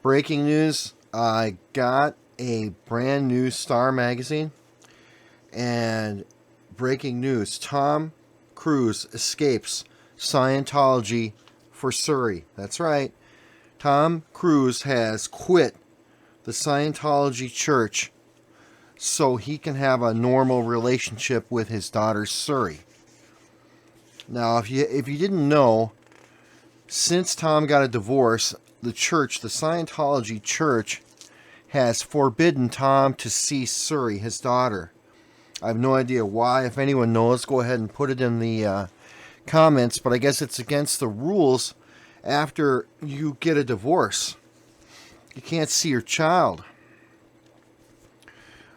Breaking news, I got a brand new Star magazine. And breaking news, Tom Cruise escapes Scientology for Surrey. That's right. Tom Cruise has quit the Scientology church so he can have a normal relationship with his daughter Surrey. Now, if you didn't know, since Tom got a divorce, the Scientology church, has forbidden Tom to see Surrey, his daughter. I have no idea why. If anyone knows, go ahead and put it in the comments. But I guess it's against the rules after you get a divorce. You can't see your child.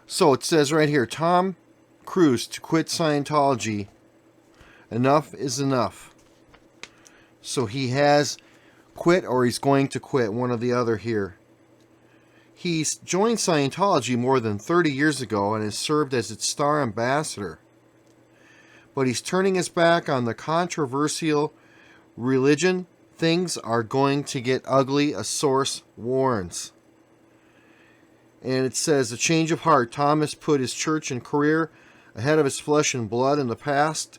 So it says right here, Tom Cruise to quit Scientology. Enough is enough. So he has quit or he's going to quit, one or the other here. He's joined Scientology more than 30 years ago and has served as its star ambassador. But he's turning his back on the controversial religion. Things are going to get ugly, a source warns. And it says, a change of heart. Thomas put his church and career ahead of his flesh and blood in the past,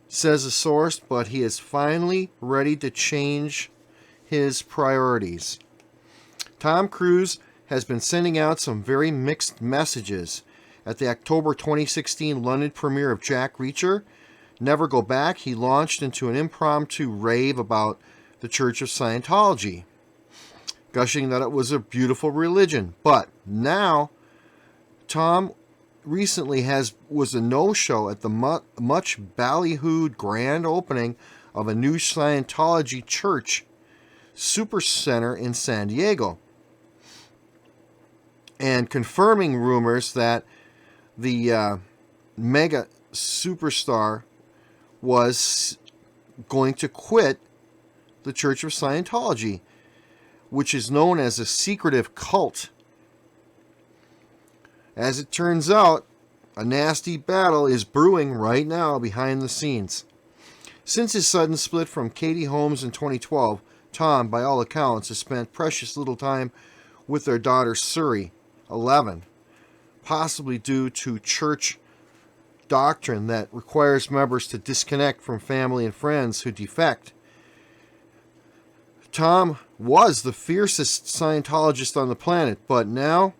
says a source, but he is finally ready to change his priorities. Tom Cruise has been sending out some very mixed messages. At the October 2016 London premiere of Jack Reacher, Never Go Back, he launched into an impromptu rave about the Church of Scientology, gushing that it was a beautiful religion. But now, Tom recently was a no-show at the much ballyhooed grand opening of a new Scientology church super center in San Diego, and confirming rumors that the mega superstar was going to quit the Church of Scientology, which is known as a secretive cult. As it turns out, a nasty battle is brewing right now behind the scenes. Since his sudden split from Katie Holmes in 2012, Tom, by all accounts, has spent precious little time with their daughter Surrey, 11, possibly due to church doctrine that requires members to disconnect from family and friends who defect. Tom was the fiercest Scientologist on the planet, but now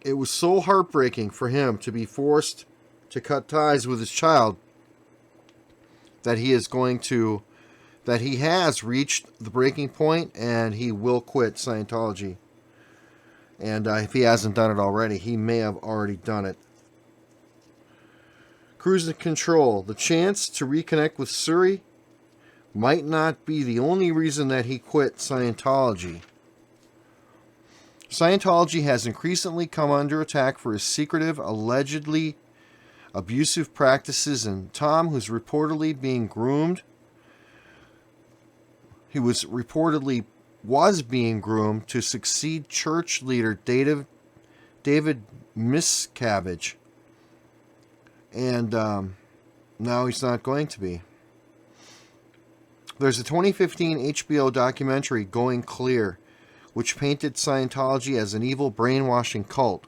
it was so heartbreaking for him to be forced to cut ties with his child that he has reached the breaking point, and he will quit Scientology. And if he hasn't done it already, he may have already done it. Cruise control. The chance to reconnect with Surrey might not be the only reason that he quit Scientology. Scientology has increasingly come under attack for his secretive, allegedly abusive practices, and Tom, who's reportedly being groomed, was being groomed to succeed church leader David Miscavige. And now he's not going to be. There's a 2015 HBO documentary, Going Clear, which painted Scientology as an evil brainwashing cult,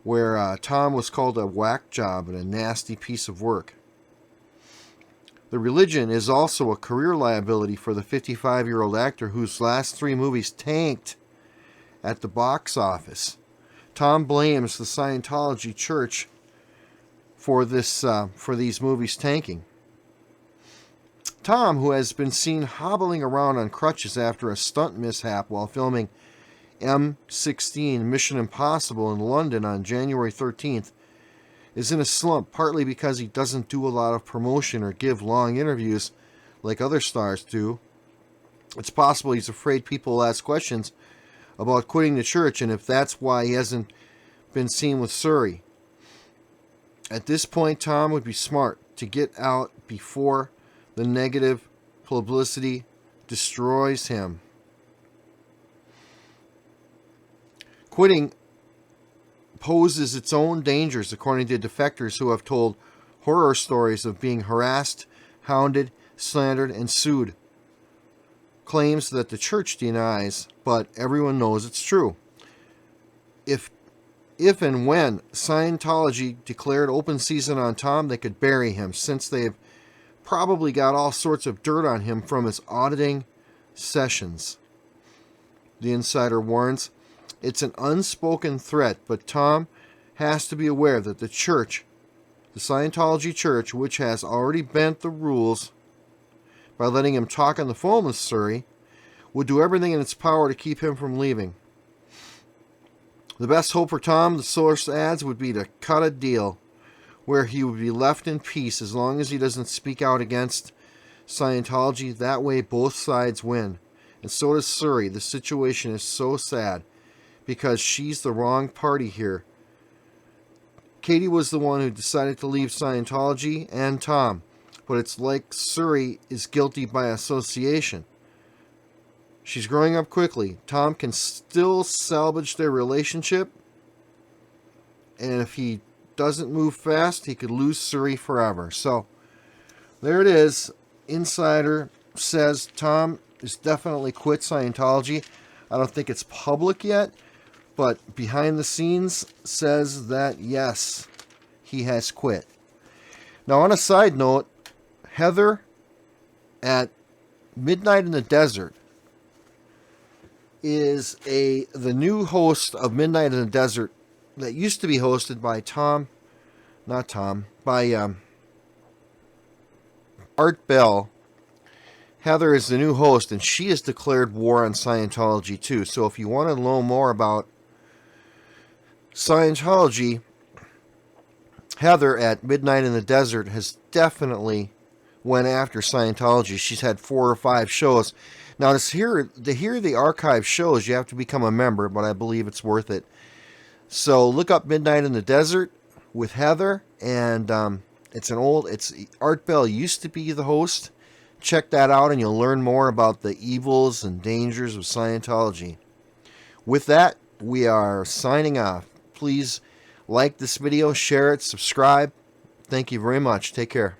where Tom was called a whack job and a nasty piece of work. The religion is also a career liability for the 55-year-old actor whose last 3 movies tanked at the box office. Tom blames the Scientology church for these movies tanking. Tom, who has been seen hobbling around on crutches after a stunt mishap while filming M16 Mission Impossible in London on January 13th, is in a slump, partly because he doesn't do a lot of promotion or give long interviews like other stars do. It's possible he's afraid people will ask questions about quitting the church, and if that's why he hasn't been seen with Surrey. At this point, Tom would be smart to get out before the negative publicity destroys him. Quitting poses its own dangers, according to defectors who have told horror stories of being harassed, hounded, slandered, and sued. claims that the church denies, but everyone knows it's true. If and when Scientology declared open season on Tom, they could bury him, since they've probably got all sorts of dirt on him from his auditing sessions. The insider warns, it's an unspoken threat, but Tom has to be aware that the church, the Scientology church, which has already bent the rules by letting him talk on the phone with Suri, would do everything in its power to keep him from leaving. The best hope for Tom, the source adds, would be to cut a deal where he would be left in peace as long as he doesn't speak out against Scientology. That way both sides win. And so does Suri. The situation is so sad because she's the wrong party here. Katie was the one who decided to leave Scientology, and Tom. But it's like Suri is guilty by association. She's growing up quickly. Tom can still salvage their relationship, and if he doesn't move fast, he could lose Suri forever. So, there it is. Insider says Tom is definitely quit Scientology. I don't think it's public yet, but behind the scenes says that, yes, he has quit. Now, on a side note, Heather at Midnight in the Desert is the new host of Midnight in the Desert that used to be hosted by Art Bell. Heather is the new host, and she has declared war on Scientology too. So if you want to know more about Scientology, Heather at Midnight in the Desert has definitely went after Scientology. She's had 4 or 5 shows. Now, to hear the archive shows, you have to become a member, but I believe it's worth it. So look up Midnight in the Desert with Heather, and it's Art Bell used to be the host. Check that out, and you'll learn more about the evils and dangers of Scientology. With that, we are signing off. Please like this video, share it, subscribe. Thank you very much. Take care.